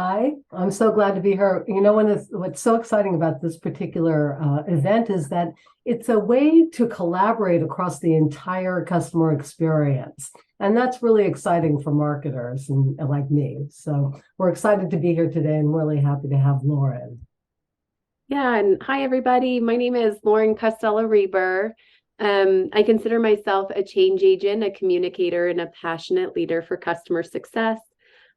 Hi, I'm so glad to be here. What's so exciting about this particular event is that it's a way to collaborate across the entire customer experience. And that's really exciting for marketers and like me. So we're excited to be here today and really happy to have Lauren. Yeah, and hi everybody. My name is Lauren Costella Reber. I consider myself a change agent, a communicator, and a passionate leader for customer success.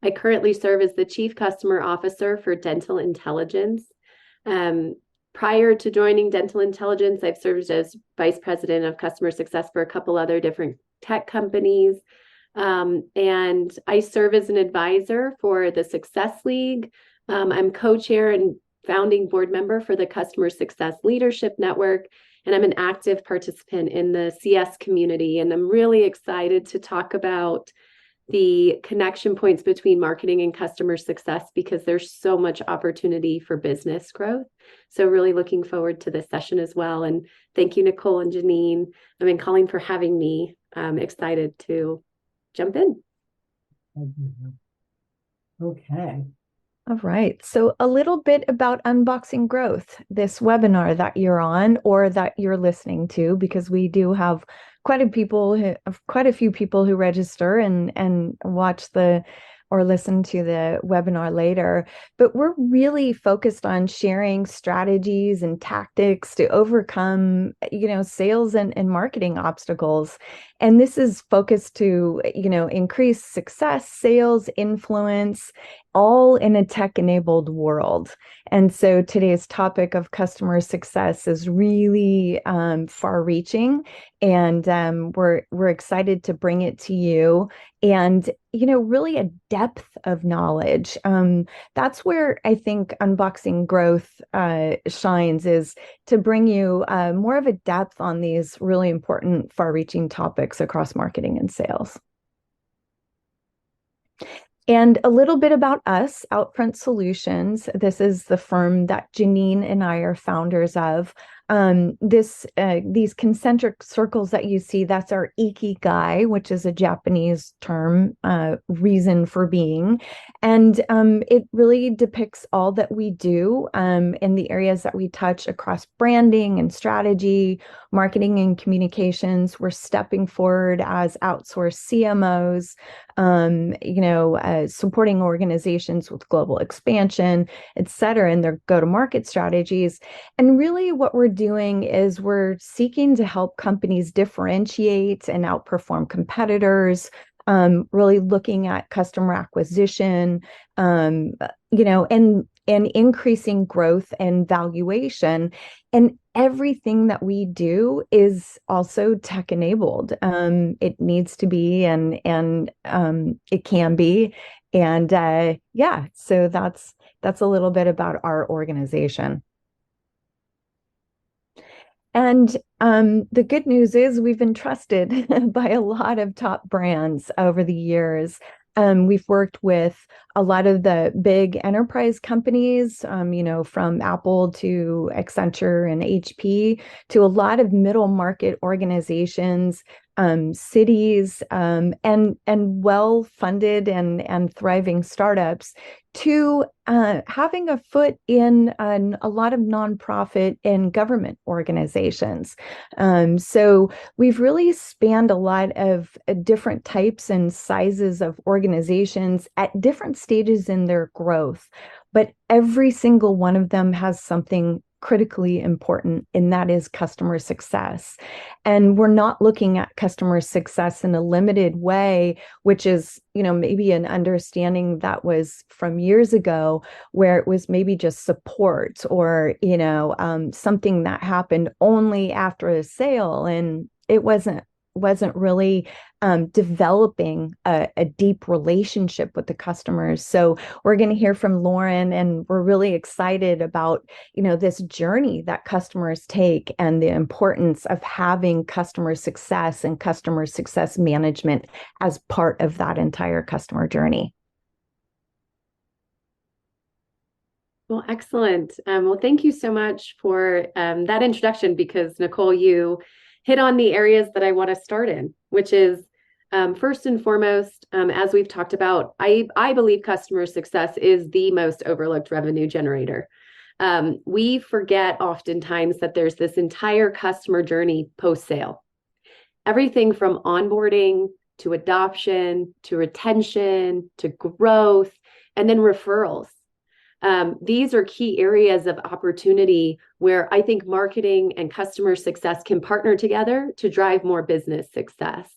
I currently serve as the Chief Customer Officer for Dental Intelligence. Um, Prior to joining Dental Intelligence, I've served as Vice President of Customer Success for a couple other different tech companies. And I serve as an advisor for the Success League. I'm co-chair and founding board member for the Customer Success Leadership Network, and I'm an active participant in the CS community. And I'm really excited to talk about the connection points between marketing and customer success because there's so much opportunity for business growth. So really looking forward to this session as well. And thank you, Nicole and Janine. I mean, Colleen, for having me. I'm excited to jump in. Okay. All right. So, a little bit about Unboxing Growth, this webinar that you're on or that you're listening to, because we do have quite a few people who register and watch the or listen to the webinar later. But we're really focused on sharing strategies and tactics to overcome, sales and marketing obstacles. And this is focused to, increase success, sales, influence, all in a tech-enabled world. And so today's topic of customer success is really far-reaching, and we're excited to bring it to you. And really a depth of knowledge. That's where I think Unboxing Growth shines, is to bring you more of a depth on these really important, far-reaching topics across marketing and sales. And a little bit about us, Outfront Solutions. This is the firm that Janine and I are founders of. These concentric circles that you see, that's our ikigai, which is a Japanese term, reason for being. And it really depicts all that we do in the areas that we touch across branding and strategy, marketing and communications. We're stepping forward as outsourced CMOs, supporting organizations with global expansion, et cetera, and their go-to-market strategies. And really what we're doing is we're seeking to help companies differentiate and outperform competitors, really looking at customer acquisition, and increasing growth and valuation. And everything that we do is also tech enabled. It needs to be, and it can be. And so that's a little bit about our organization. And the good news is we've been trusted by a lot of top brands over the years. We've worked with a lot of the big enterprise companies, from Apple to Accenture and HP, to a lot of middle market organizations, cities, and well-funded and thriving startups, to having a foot in a lot of nonprofit and government organizations. So we've really spanned a lot of different types and sizes of organizations at different stages in their growth, but every single one of them has something critically important, and that is customer success. And we're not looking at customer success in a limited way, which is, maybe an understanding that was from years ago, where it was maybe just support or, something that happened only after a sale. And it wasn't really developing a deep relationship with the customers. So we're going to hear from Lauren, and we're really excited about, this journey that customers take and the importance of having customer success and customer success management as part of that entire customer journey. Well, excellent. Well, thank you so much for that introduction, because Nicole, you hit on the areas that I want to start in, which is First and foremost, as we've talked about, I believe customer success is the most overlooked revenue generator. We forget oftentimes that there's this entire customer journey post-sale. Everything from onboarding to adoption, to retention, to growth, and then referrals. These are key areas of opportunity where I think marketing and customer success can partner together to drive more business success.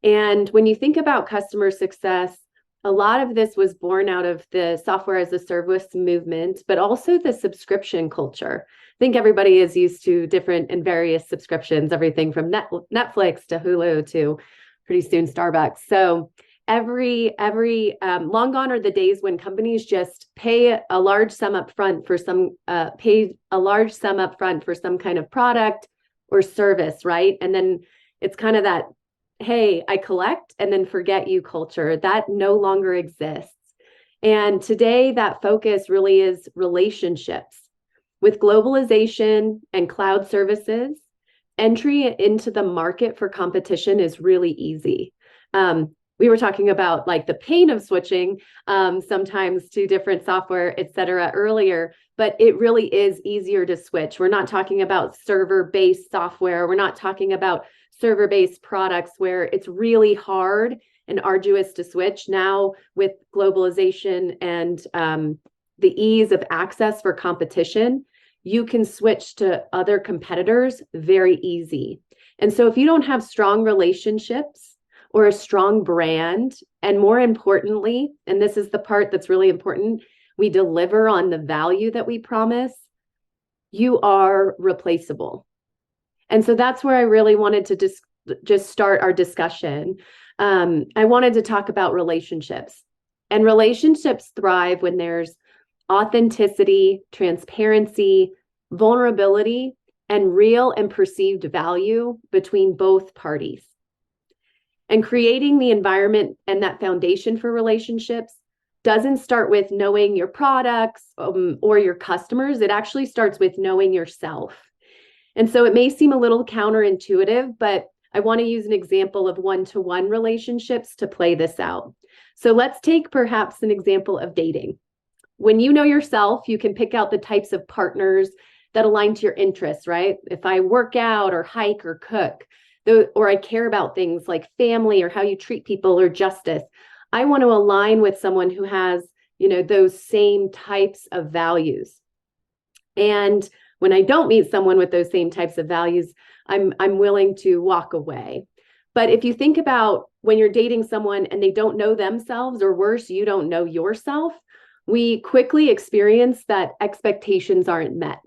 And when you think about customer success, a lot of this was born out of the software as a service movement, but also the subscription culture. I think everybody is used to different and various subscriptions, everything from Netflix to Hulu to pretty soon Starbucks. So long gone are the days when companies just pay a large sum up front for some kind of product or service, right? And then it's kind of that, hey, I collect and then forget you culture. That no longer exists. And today that focus really is relationships. With globalization and cloud services, entry into the market for competition is really easy. We were talking about like the pain of switching sometimes to different software, et cetera, earlier, but it really is easier to switch. We're not talking about server-based software. We're not talking about server-based products where it's really hard and arduous to switch. Now with globalization and the ease of access for competition, you can switch to other competitors very easy. And so if you don't have strong relationships or a strong brand, and more importantly, and this is the part that's really important, we deliver on the value that we promise, you are replaceable. And so that's where I really wanted to just start our discussion. I wanted to talk about relationships. And relationships thrive when there's authenticity, transparency, vulnerability, and real and perceived value between both parties. And creating the environment and that foundation for relationships doesn't start with knowing your products or your customers. It actually starts with knowing yourself. And so it may seem a little counterintuitive, but I want to use an example of one-to-one relationships to play this out. So let's take perhaps an example of dating. When you know yourself, you can pick out the types of partners that align to your interests, right? If I work out or hike or cook, or I care about things like family or how you treat people or justice, I want to align with someone who has, those same types of values. And when I don't meet someone with those same types of values, I'm willing to walk away. But if you think about when you're dating someone and they don't know themselves, or worse, you don't know yourself, we quickly experience that expectations aren't met,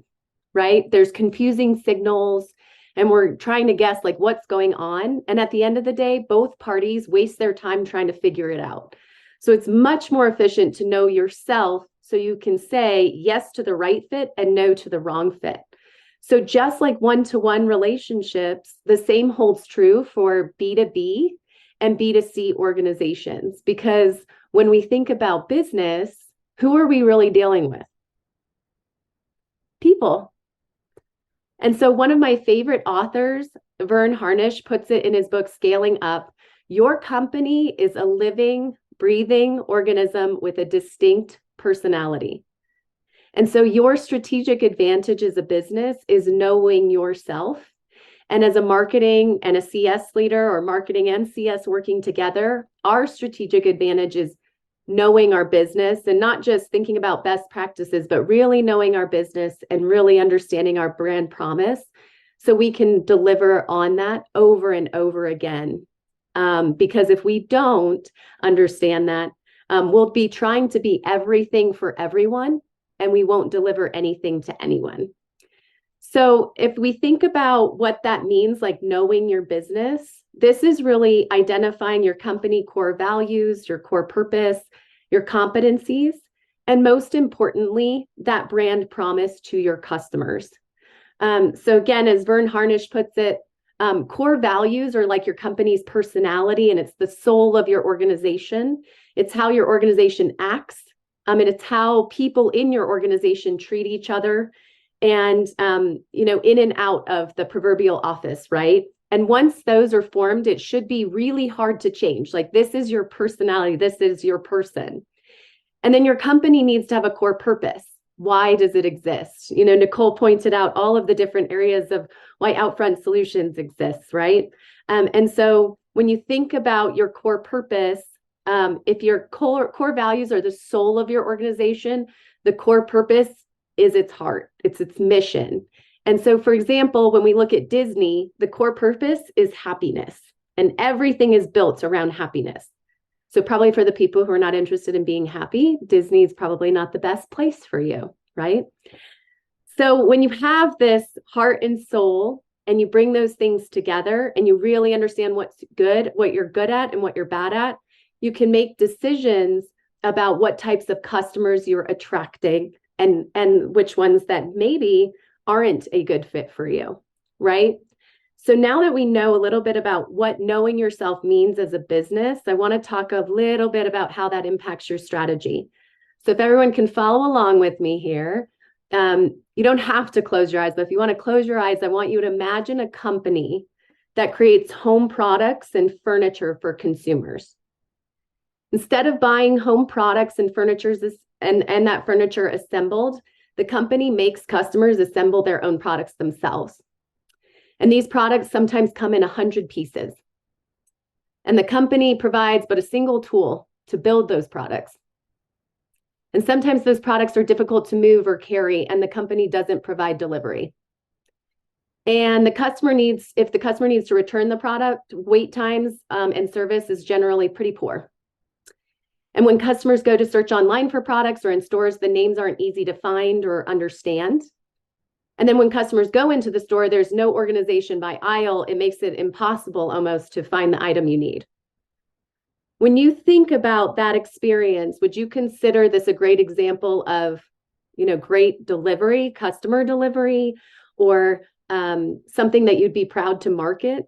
right? There's confusing signals and we're trying to guess like what's going on. And at the end of the day, both parties waste their time trying to figure it out. So it's much more efficient to know yourself so you can say yes to the right fit and no to the wrong fit. So just like one-to-one relationships, the same holds true for B2B and B2C organizations, because when we think about business, who are we really dealing with? People. And so one of my favorite authors, Vern Harnish, puts it in his book, Scaling Up. Your company is a living, breathing organism with a distinct personality. And so your strategic advantage as a business is knowing yourself. And as a marketing and a CS leader, or marketing and CS working together, our strategic advantage is knowing our business and not just thinking about best practices, but really knowing our business and really understanding our brand promise so we can deliver on that over and over again. Because if we don't understand that, we'll be trying to be everything for everyone and we won't deliver anything to anyone. So if we think about what that means, like knowing your business, this is really identifying your company core values, your core purpose, your competencies, and most importantly, that brand promise to your customers. So again, as Vern Harnish puts it, core values are like your company's personality, and it's the soul of your organization. It's how your organization acts, and it's how people in your organization treat each other, and in and out of the proverbial office, right? And once those are formed, it should be really hard to change. Like, this is your personality, this is your person. And then your company needs to have a core purpose. Why does it exist? You know, Nicole pointed out all of the different areas of why Outfront Solutions exists, right? And so when you think about your core purpose, if your core values are the soul of your organization, the core purpose is its heart, it's its mission. And so, for example, when we look at Disney, the core purpose is happiness, and everything is built around happiness. So probably for the people who are not interested in being happy, Disney is probably not the best place for you, right? So when you have this heart and soul and you bring those things together and you really understand what's good, what you're good at and what you're bad at, you can make decisions about what types of customers you're attracting and which ones that maybe aren't a good fit for you, right? So now that we know a little bit about what knowing yourself means as a business, I want to talk a little bit about how that impacts your strategy. So if everyone can follow along with me here, you don't have to close your eyes, but if you want to close your eyes, I want you to imagine a company that creates home products and furniture for consumers. Instead of buying home products and furniture and that furniture assembled, the company makes customers assemble their own products themselves. And these products sometimes come in 100 pieces. And the company provides but a single tool to build those products. And sometimes those products are difficult to move or carry, and the company doesn't provide delivery. And if the customer needs to return the product, wait times and service is generally pretty poor. And when customers go to search online for products or in stores, the names aren't easy to find or understand. And then when customers go into the store, there's no organization by aisle. It makes it impossible almost to find the item you need. When you think about that experience, would you consider this a great example of, great delivery, customer delivery, or something that you'd be proud to market?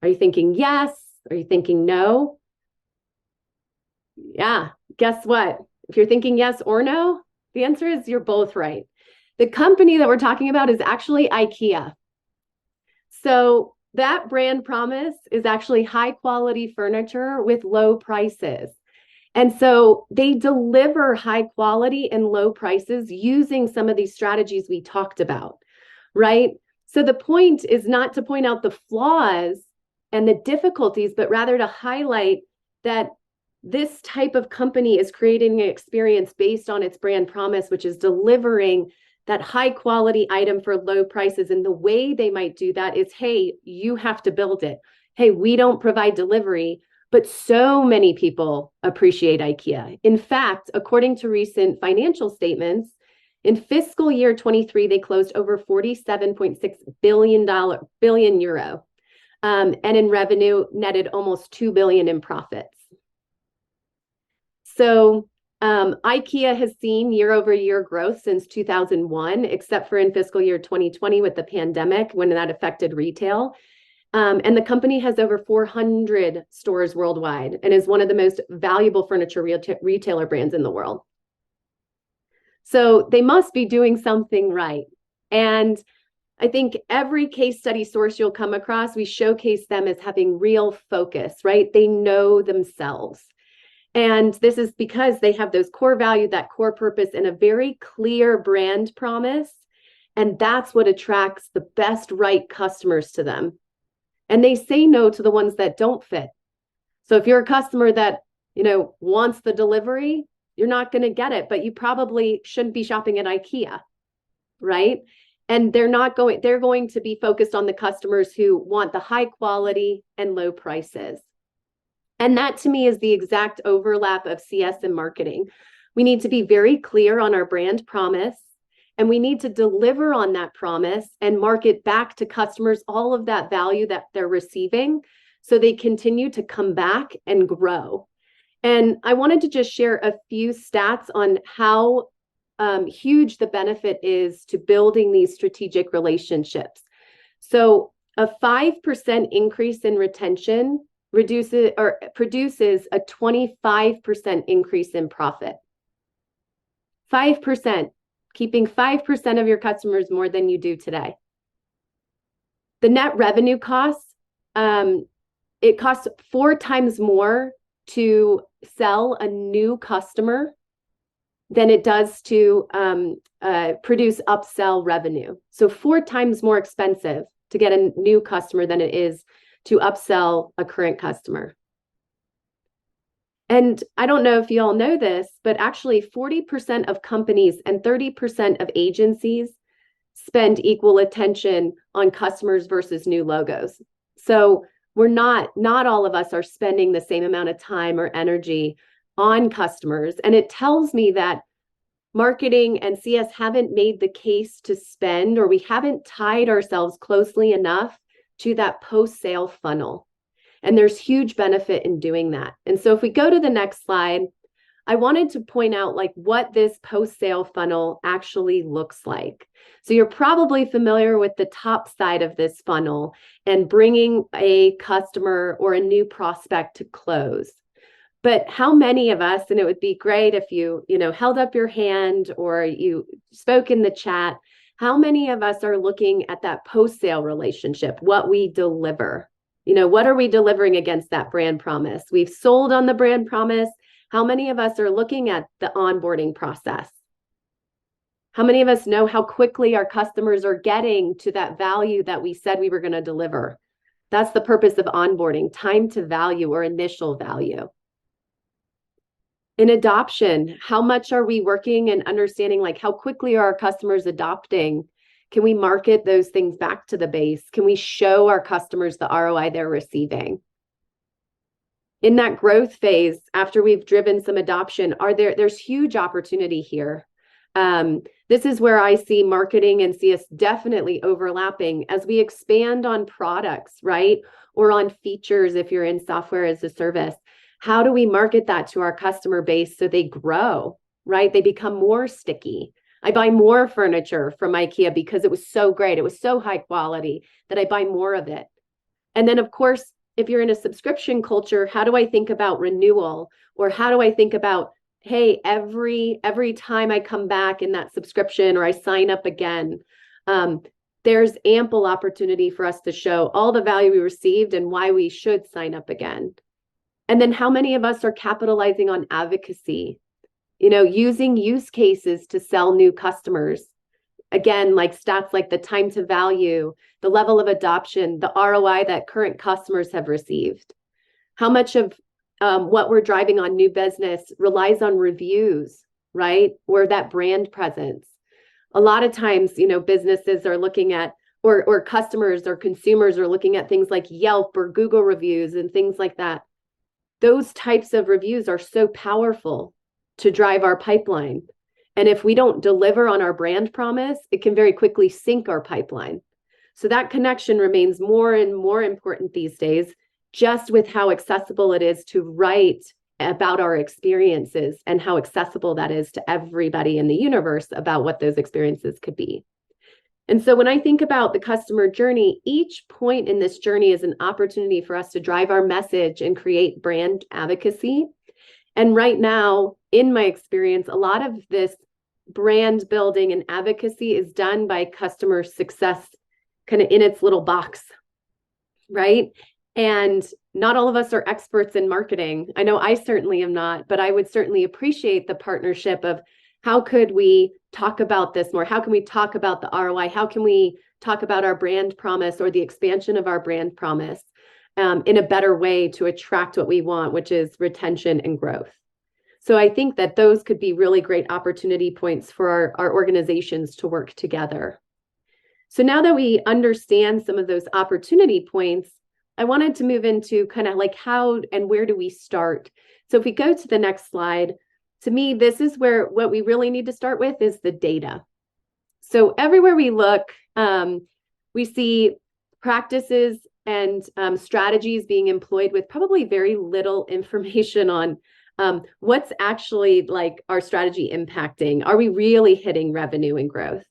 Are you thinking yes? Are you thinking no? Yeah, guess what? If you're thinking yes or no, the answer is you're both right. The company that we're talking about is actually IKEA. So that brand promise is actually high quality furniture with low prices. And so they deliver high quality and low prices using some of these strategies we talked about, right? So the point is not to point out the flaws and the difficulties, but rather to highlight that this type of company is creating an experience based on its brand promise, which is delivering that high quality item for low prices. And the way they might do that is, hey, you have to build it. Hey, we don't provide delivery, but so many people appreciate IKEA. In fact, according to recent financial statements, in fiscal year 23, they closed over 47.6 billion euro. And in revenue netted almost 2 billion in profits. So IKEA has seen year-over-year growth since 2001, except for in fiscal year 2020 with the pandemic when that affected retail. And the company has over 400 stores worldwide and is one of the most valuable furniture retailer brands in the world. So they must be doing something right. And I think every case study source you'll come across, we showcase them as having real focus, right? They know themselves. And this is because they have those core values, that core purpose, and a very clear brand promise. And that's what attracts the best right customers to them. And they say no to the ones that don't fit. So if you're a customer that, wants the delivery, you're not going to get it, but you probably shouldn't be shopping at IKEA, right? And they're going to be focused on the customers who want the high quality and low prices. And that to me is the exact overlap of CS and marketing. We need to be very clear on our brand promise, and we need to deliver on that promise and market back to customers all of that value that they're receiving so they continue to come back and grow. And I wanted to just share a few stats on how huge the benefit is to building these strategic relationships. So a 5% increase in retention produces a 25% increase in profit. 5%, keeping 5% of your customers more than you do today. The net revenue costs, it costs 4 times more to sell a new customer than it does to produce upsell revenue. So 4 times more expensive to get a new customer than it is to upsell a current customer. And I don't know if you all know this, but actually 40% of companies and 30% of agencies spend equal attention on customers versus new logos. So not all of us are spending the same amount of time or energy on customers. And it tells me that marketing and CS haven't made the case to spend, or we haven't tied ourselves closely enough to that post-sale funnel. And there's huge benefit in doing that. And so if we go to the next slide, I wanted to point out like what this post-sale funnel actually looks like. So you're probably familiar with the top side of this funnel and bringing a customer or a new prospect to close. But how many of us, and it would be great if you held up your hand or you spoke in the chat, how many of us are looking at that post-sale relationship, what we deliver? What are we delivering against that brand promise? We've sold on the brand promise. How many of us are looking at the onboarding process? How many of us know how quickly our customers are getting to that value that we said we were going to deliver? That's the purpose of onboarding, time to value or initial value. In adoption, how much are we working and understanding like how quickly are our customers adopting? Can we market those things back to the base? Can we show our customers the ROI they're receiving? In that growth phase, after we've driven some adoption, there's huge opportunity here. This is where I see marketing and CS definitely overlapping as we expand on products, right? Or on features if you're in software as a service. How do we market that to our customer base so they grow, right? They become more sticky. I buy more furniture from IKEA because it was so great. It was so high quality that I buy more of it. And then, of course, if you're in a subscription culture, how do I think about renewal? Or how do I think about, hey, every time I come back in that subscription or I sign up again, there's ample opportunity for us to show all the value we received and why we should sign up again. And then how many of us are capitalizing on advocacy? Using use cases to sell new customers. Again, like stats like the time to value, the level of adoption, the ROI that current customers have received. How much of what we're driving on new business relies on reviews, right? Or that brand presence. A lot of times, businesses are looking at, or customers or consumers are looking at things like Yelp or Google reviews and things like that. Those types of reviews are so powerful to drive our pipeline. And if we don't deliver on our brand promise, it can very quickly sink our pipeline. So that connection remains more and more important these days, just with how accessible it is to write about our experiences and how accessible that is to everybody in the universe about what those experiences could be. And so when I think about the customer journey, each point in this journey is an opportunity for us to drive our message and create brand advocacy. And right now, in my experience, a lot of this brand building and advocacy is done by customer success kind of in its little box, right? And not all of us are experts in marketing. I know I certainly am not, but I would certainly appreciate the partnership of how could we talk about this more? How can we talk about the ROI? How can we talk about our brand promise or the expansion of our brand promise in a better way to attract what we want, which is retention and growth? So I think that those could be really great opportunity points for our organizations to work together. So now that we understand some of those opportunity points, I wanted to move into kind of like how and where do we start? So if we go to the next slide, to me, this is where what we really need to start with is the data. So everywhere we look, we see practices and strategies being employed with probably very little information on what's actually like our strategy impacting. Are we really hitting revenue and growth?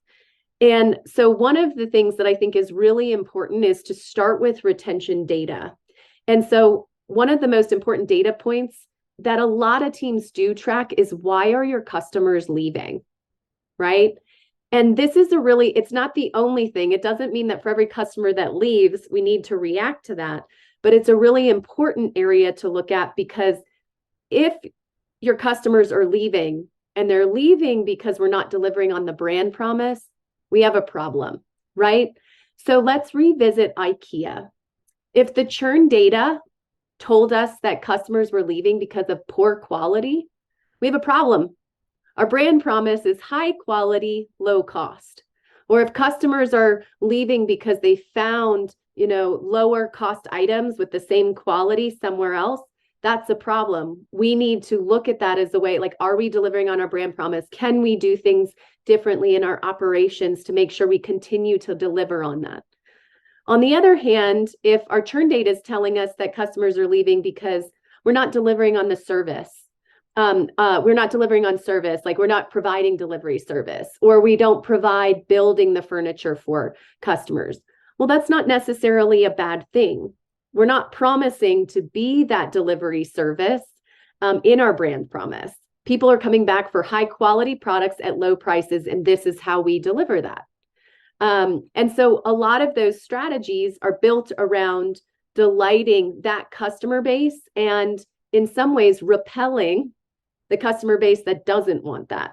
And so one of the things that I think is really important is to start with retention data. And so one of the most important data points that a lot of teams do track is why are your customers leaving, right? And this is it's not the only thing. It doesn't mean that for every customer that leaves, we need to react to that, but it's a really important area to look at, because if your customers are leaving and they're leaving because we're not delivering on the brand promise, we have a problem, right? So let's revisit IKEA. If the churn data told us that customers were leaving because of poor quality, we have a problem. Our brand promise is high quality, low cost. Or if customers are leaving because they found, lower cost items with the same quality somewhere else, that's a problem. We need to look at that as a way, like, are we delivering on our brand promise? Can we do things differently in our operations to make sure we continue to deliver on that? On the other hand, if our churn data is telling us that customers are leaving because we're not delivering on the service, we're not delivering on service, like we're not providing delivery service, or we don't provide building the furniture for customers, well, that's not necessarily a bad thing. We're not promising to be that delivery service in our brand promise. People are coming back for high quality products at low prices, and this is how we deliver that. And so a lot of those strategies are built around delighting that customer base and in some ways repelling the customer base that doesn't want that.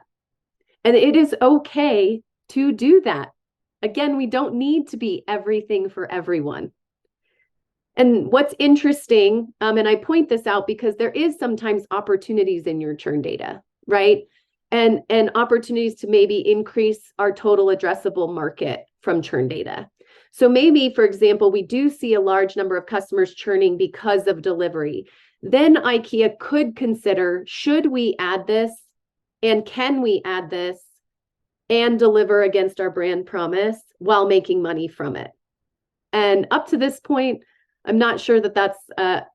And it is okay to do that. Again, we don't need to be everything for everyone. And what's interesting, and I point this out because there is sometimes opportunities in your churn data, right? And opportunities to maybe increase our total addressable market from churn data. So maybe, for example, we do see a large number of customers churning because of delivery. Then IKEA could consider, should we add this, and can we add this and deliver against our brand promise while making money from it? And up to this point, I'm not sure that that's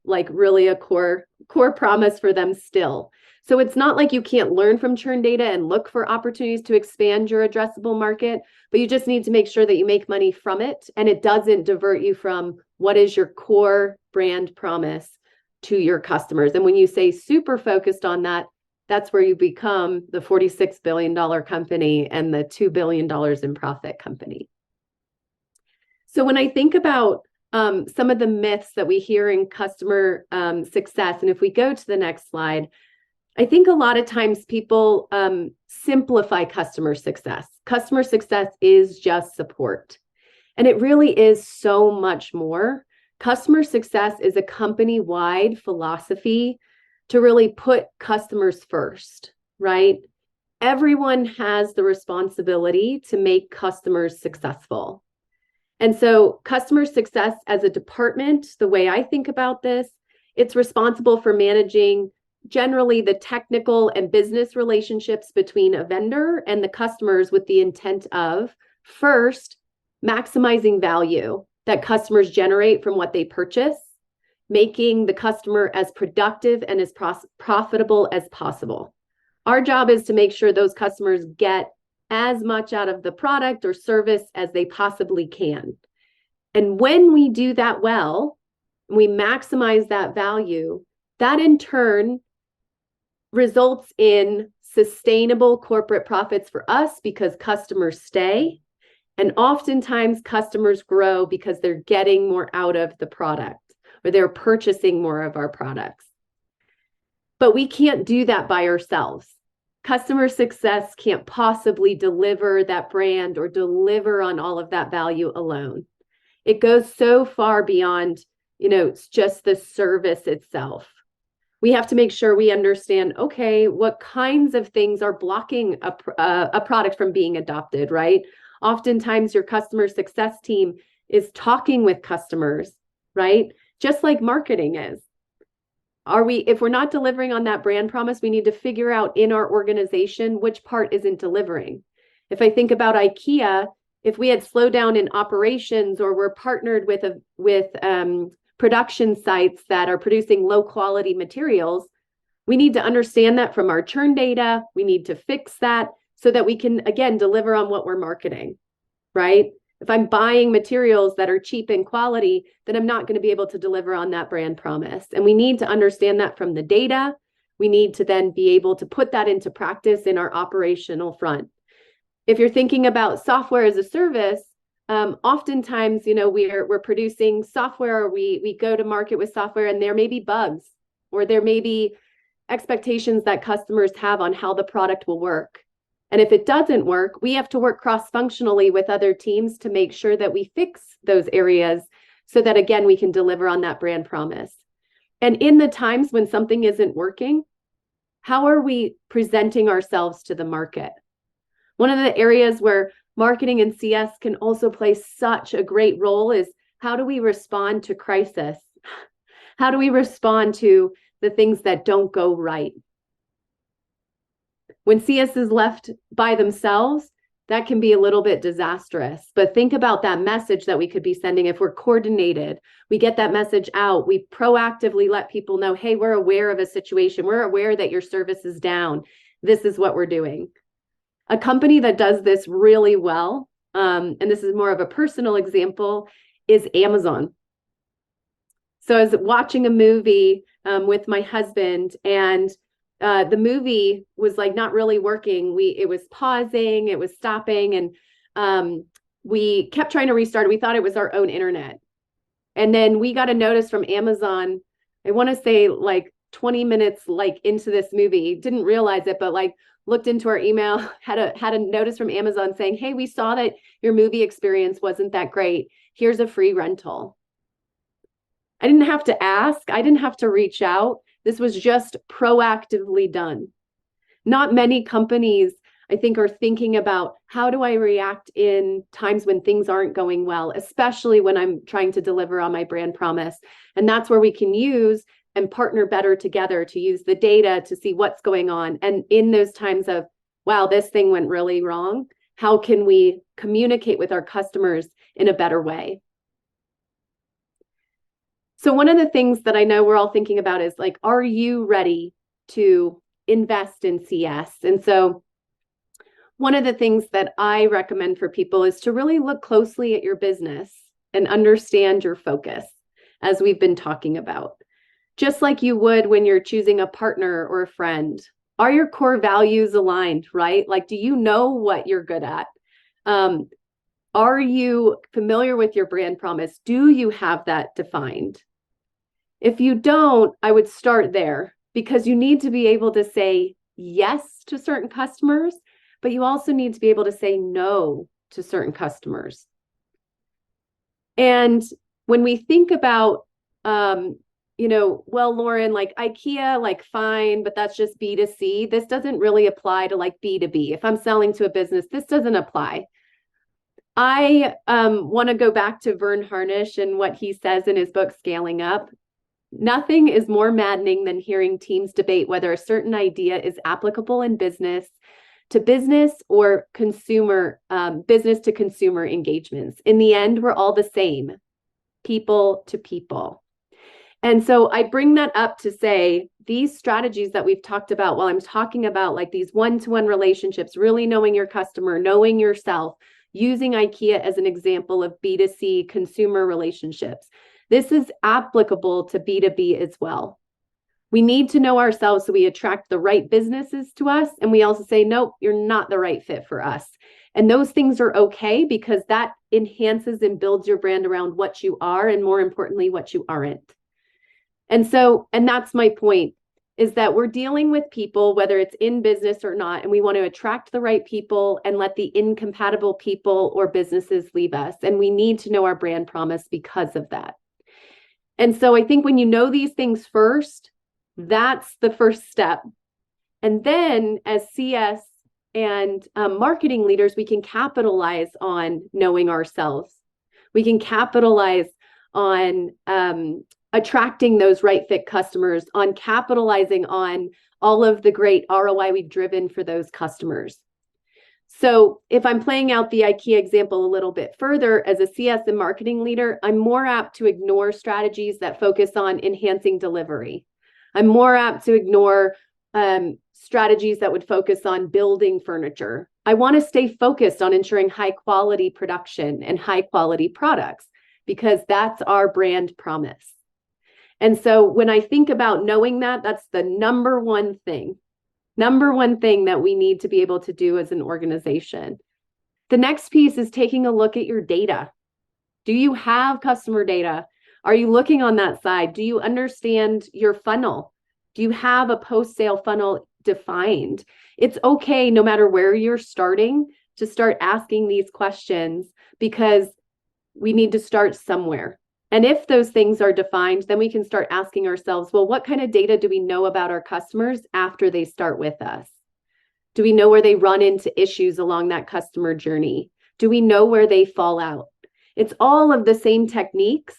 like really a core promise for them still. So it's not like you can't learn from churn data and look for opportunities to expand your addressable market, but you just need to make sure that you make money from it and it doesn't divert you from what is your core brand promise to your customers. And when you say super focused on that, that's where you become the $46 billion company and the $2 billion in profit company. So when I think about some of the myths that we hear in customer success, and if we go to the next slide, I think a lot of times people simplify customer success. Customer success is just support. And it really is so much more. Customer success is a company-wide philosophy to really put customers first, right? Everyone has the responsibility to make customers successful. And so customer success as a department, the way I think about this, it's responsible for managing generally the technical and business relationships between a vendor and the customers with the intent of, first, maximizing value that customers generate from what they purchase, making the customer as productive and as profitable as possible. Our job is to make sure those customers get as much out of the product or service as they possibly can. And when we do that well, we maximize that value, that in turn results in sustainable corporate profits for us because customers stay. And oftentimes customers grow because they're getting more out of the product or they're purchasing more of our products. But we can't do that by ourselves. Customer success can't possibly deliver that brand or deliver on all of that value alone. It goes so far beyond, it's just the service itself. We have to make sure we understand, okay, what kinds of things are blocking a product from being adopted, right? Oftentimes your customer success team is talking with customers, right? Just like marketing is. If we're not delivering on that brand promise, we need to figure out in our organization which part isn't delivering. If I think about IKEA, if we had slowed down in operations or we're partnered with production sites that are producing low quality materials, we need to understand that from our churn data. We need to fix that so that we can, again, deliver on what we're marketing, right? If I'm buying materials that are cheap in quality, then I'm not going to be able to deliver on that brand promise. And we need to understand that from the data. We need to then be able to put that into practice in our operational front. If you're thinking about software as a service, oftentimes, we're producing software, or we go to market with software, and there may be bugs, or there may be expectations that customers have on how the product will work. And if it doesn't work, we have to work cross-functionally with other teams to make sure that we fix those areas so that, again, we can deliver on that brand promise. And in the times when something isn't working, how are we presenting ourselves to the market? One of the areas where marketing and CS can also play such a great role is, how do we respond to crisis? How do we respond to the things that don't go right? When CS is left by themselves, that can be a little bit disastrous. But think about that message that we could be sending. If we're coordinated, we get that message out, we proactively let people know, hey, we're aware of a situation. We're aware that your service is down. This is what we're doing. A company that does this really well, and this is more of a personal example, is Amazon. So I was watching a movie with my husband, and the movie was like not really working. It was pausing, it was stopping, and we kept trying to restart it. We thought it was our own internet. And then we got a notice from Amazon, I want to say like 20 minutes like into this movie, didn't realize it, but like looked into our email, had a notice from Amazon saying, hey, we saw that your movie experience wasn't that great. Here's a free rental. I didn't have to ask. I didn't have to reach out. This was just proactively done. Not many companies, I think, are thinking about, how do I react in times when things aren't going well, especially when I'm trying to deliver on my brand promise. And that's where we can use and partner better together to use the data to see what's going on. And in those times of, wow, this thing went really wrong, how can we communicate with our customers in a better way? So one of the things that I know we're all thinking about is like, are you ready to invest in CS? And so one of the things that I recommend for people is to really look closely at your business and understand your focus, as we've been talking about. Just like you would when you're choosing a partner or a friend. Are your core values aligned, right? Like, do you know what you're good at? Are you familiar with your brand promise? Do you have that defined? If you don't, I would start there, because you need to be able to say yes to certain customers, but you also need to be able to say no to certain customers. And when we think about, well, Lauren, like IKEA, like fine, but that's just B2C. This doesn't really apply to like B2B. If I'm selling to a business, this doesn't apply. I want to go back to Vern Harnish and what he says in his book, Scaling Up. Nothing is more maddening than hearing teams debate whether a certain idea is applicable in business to business or consumer, business to consumer engagements. In the end, we're all the same, people to people. And so I bring that up to say these strategies that we've talked about while I'm talking about like these one-to-one relationships, really knowing your customer, knowing yourself, using IKEA as an example of B2C consumer relationships. This is applicable to B2B as well. We need to know ourselves so we attract the right businesses to us. And we also say, nope, you're not the right fit for us. And those things are okay, because that enhances and builds your brand around what you are, and more importantly, what you aren't. And that's my point, is that we're dealing with people, whether it's in business or not, and we want to attract the right people and let the incompatible people or businesses leave us. And we need to know our brand promise because of that. And so I think when you know these things first, that's the first step. And then as CS and marketing leaders, we can capitalize on knowing ourselves. We can capitalize on attracting those right fit customers, on capitalizing on all of the great ROI we've driven for those customers. So if I'm playing out the IKEA example a little bit further, as a CS and marketing leader, I'm more apt to ignore strategies that focus on enhancing delivery. I'm more apt to ignore strategies that would focus on building furniture. I want to stay focused on ensuring high quality production and high quality products, because that's our brand promise. And so when I think about knowing that, that's the number one thing that we need to be able to do as an organization. The next piece is taking a look at your data. Do you have customer data? Are you looking on that side? Do you understand your funnel? Do you have a post-sale funnel defined? It's okay, no matter where you're starting, to start asking these questions, because we need to start somewhere. And if those things are defined, then we can start asking ourselves, well, what kind of data do we know about our customers after they start with us? Do we know where they run into issues along that customer journey? Do we know where they fall out? It's all of the same techniques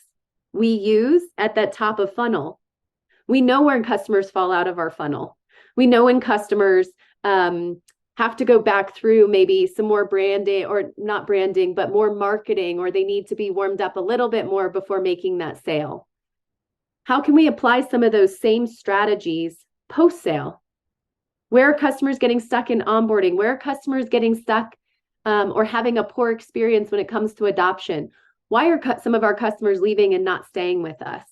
we use at that top of funnel. We know when customers fall out of our funnel. We know when customers have to go back through maybe some more branding, or not branding, but more marketing, or they need to be warmed up a little bit more before making that sale. How can we apply some of those same strategies post-sale? Where are customers getting stuck in onboarding? Where are customers getting stuck or having a poor experience when it comes to adoption? Why are some of our customers leaving and not staying with us?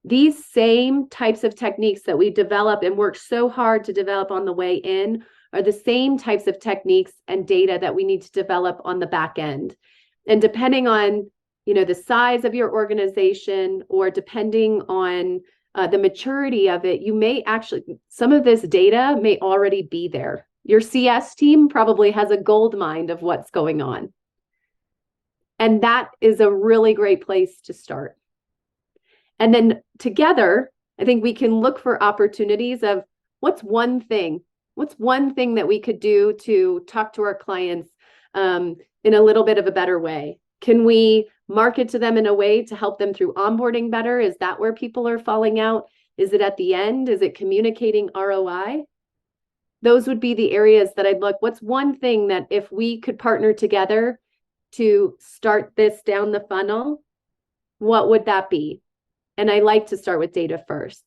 These same types of techniques that we develop and work so hard to develop on the way in are the same types of techniques and data that we need to develop on the back end. And depending on, the size of your organization, or depending on the maturity of it, you may actually, some of this data may already be there. Your CS team probably has a gold mine of what's going on. And that is a really great place to start. And then together, I think we can look for opportunities of what's one thing that we could do to talk to our clients in a little bit of a better way? Can we market to them in a way to help them through onboarding better? Is that where people are falling out? Is it at the end? Is it communicating ROI? Those would be the areas that I'd look. What's one thing that if we could partner together to start this down the funnel, what would that be? And I like to start with data first.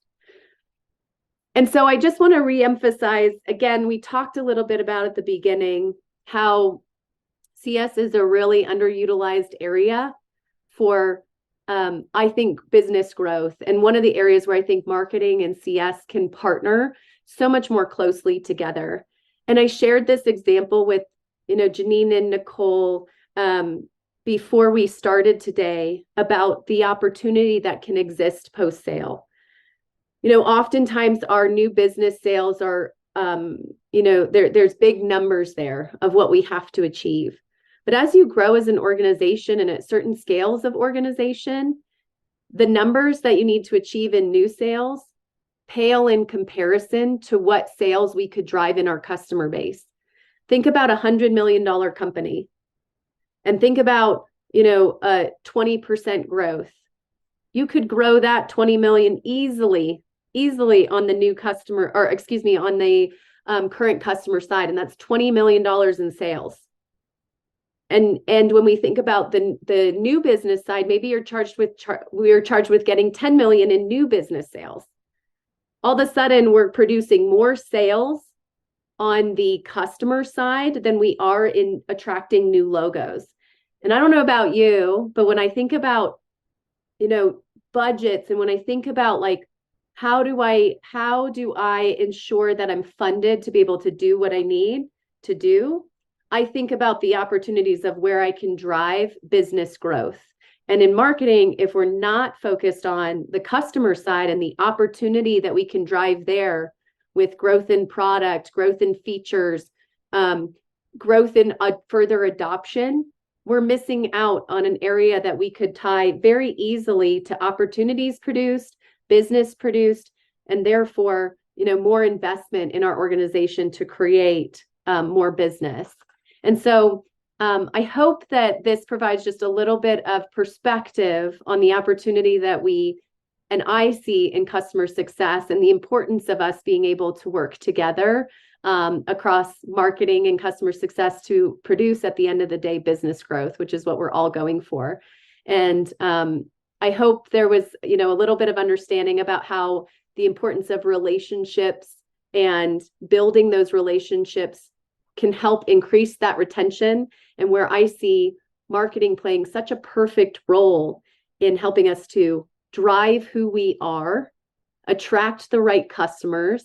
And so I just want to reemphasize, again, we talked a little bit about at the beginning how CS is a really underutilized area for, I think, business growth. And one of the areas where I think marketing and CS can partner so much more closely together. And I shared this example with, Janine and Nicole before we started today about the opportunity that can exist post-sale. Oftentimes our new business sales are, there's big numbers there of what we have to achieve. But as you grow as an organization and at certain scales of organization, the numbers that you need to achieve in new sales pale in comparison to what sales we could drive in our customer base. Think about $100 million company and think about, a 20% growth. You could grow that 20 million easily on the new customer, or excuse me, on the current customer side. And that's $20 million in sales. And when we think about the new business side, maybe you're charged with getting 10 million in new business sales. All of a sudden, we're producing more sales on the customer side than we are in attracting new logos. And I don't know about you, but when I think about, budgets, and when I think about how do I ensure that I'm funded to be able to do what I need to do, I think about the opportunities of where I can drive business growth. And in marketing, if we're not focused on the customer side and the opportunity that we can drive there with growth in product, growth in features, growth in further adoption, we're missing out on an area that we could tie very easily to opportunities produced, business produced, and therefore, more investment in our organization to create more business. And so I hope that this provides just a little bit of perspective on the opportunity that I see in customer success, and the importance of us being able to work together across marketing and customer success to produce, at the end of the day, business growth, which is what we're all going for. And I hope there was, a little bit of understanding about how the importance of relationships and building those relationships can help increase that retention, and where I see marketing playing such a perfect role in helping us to drive who we are, attract the right customers,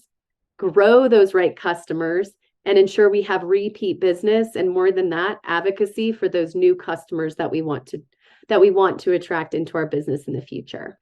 grow those right customers, and ensure we have repeat business, and more than that, advocacy for those new customers that we want to attract into our business in the future.